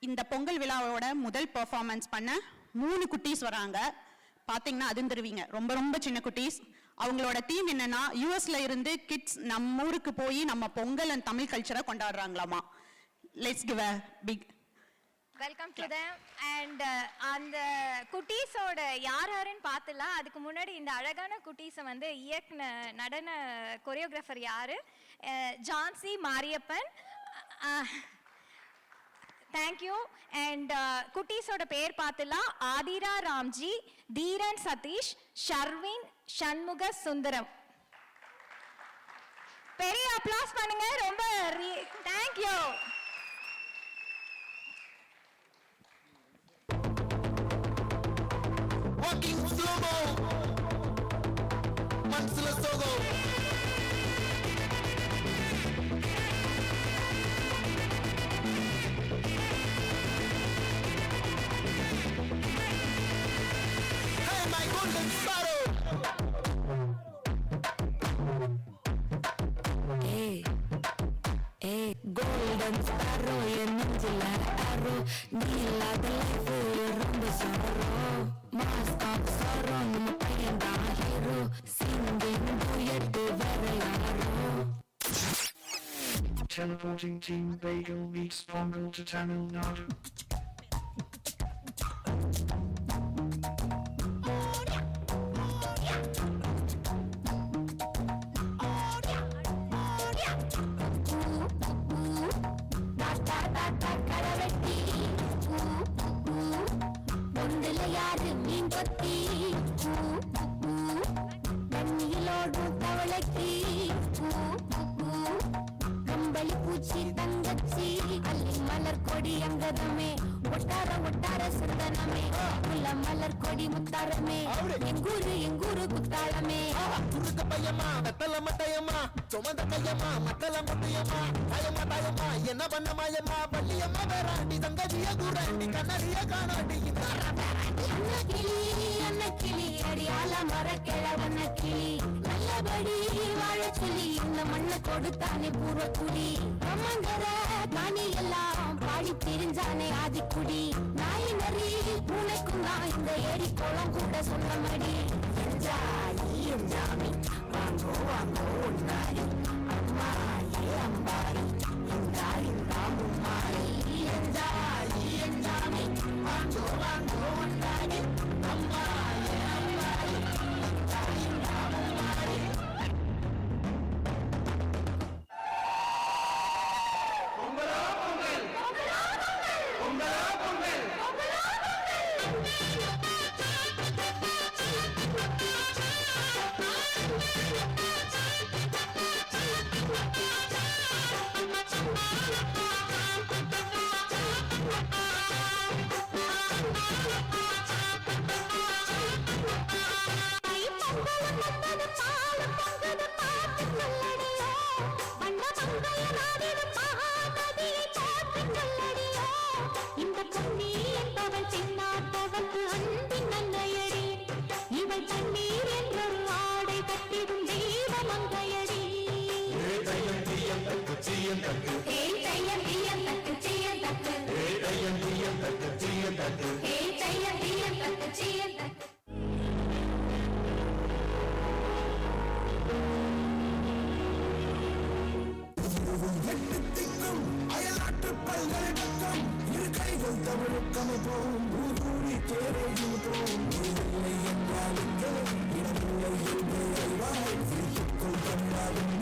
இந்த பொங்கல் விழாவோட முதல் பெர்ஃபார்மன்ஸ் பண்ண 3 குட்டீஸ் வராங்க. பார்த்தீங்கன்னா அதிர்ந்துருவீங்க. ரொம்ப ரொம்ப சின்ன குட்டீஸ். அவங்களோட தீம் என்னன்னா, யூஎஸ்ல இருந்து கிட்ஸ் நம்ம ஊருக்கு போய் நம்ம பொங்கல் அண்ட் தமிழ் கல்ச்சரை கொண்டாடுறாங்களாமா. Let's give a big welcome to them. And அந்த குட்டீஸோட யாருன்னு பார்த்துலாம். அதுக்கு முன்னாடி இந்த அழகான குட்டீஸை வந்து இயக்குன நடன கொரியோகிராஃபர் யாரு? ஜான்சி மாரியப்பன். தேங்க்யூ. அண்ட் குட்டீஸோட பேர் பார்த்துலாம். ஆதிரா ராம்ஜி, தீரன் சதீஷ், ஷர்வின் சண்முக சுந்தரம். பெரிய அப்ளாஸ் பண்ணுங்க. ரொம்ப தேங்க்யூ. Golden sparrow, என்னஞ்சில arrow, நீ இல்லாத life ரொம்ப sorrow, mask of sorrow, நம்ம பையன் தான் hero, singing duet வேற யாரோ. Teleporting Team Bagel meets Pongal to Tamil Nadu. என்ன பண்ண மாயம்மா பள்ளியம்மா வேறாண்டி தங்கதிய குராண்டி கண்ணடிய காணாண்டி கிளி அடியால மரக்கிழவன கிளி நல்லபடி வாழ சொல்லி இந்த மண்ணை கொடுத்தானே பூர்வக்குடி அம்மங்கர காணி எல்லாம் பாடி தெரிஞ்சானே ஆதிக்குடி நாய் நரி பூனைக்கும் தான் இந்த ஏரி குளம் கூட சொன்னமடி எஞ்சாமி வாங்கோ வாங்கோ ஒன்னாரி அம்மா ஏ அம்பாரி இந்தா இந்தா மும்மாரி எஞ்சாமி வாங்கோ வாங்கோ ஒன்னாரி அம்மா ஏ அம்பாரி இந்தா இந்தா மும்மாரி. பொங்கலோ பொங்கல் பொங்கலோ பொங்கல் என்றால் இங்கே இடமில்லை என்று அறிவாய் வீட்டுக்குள் கண்ணாவின்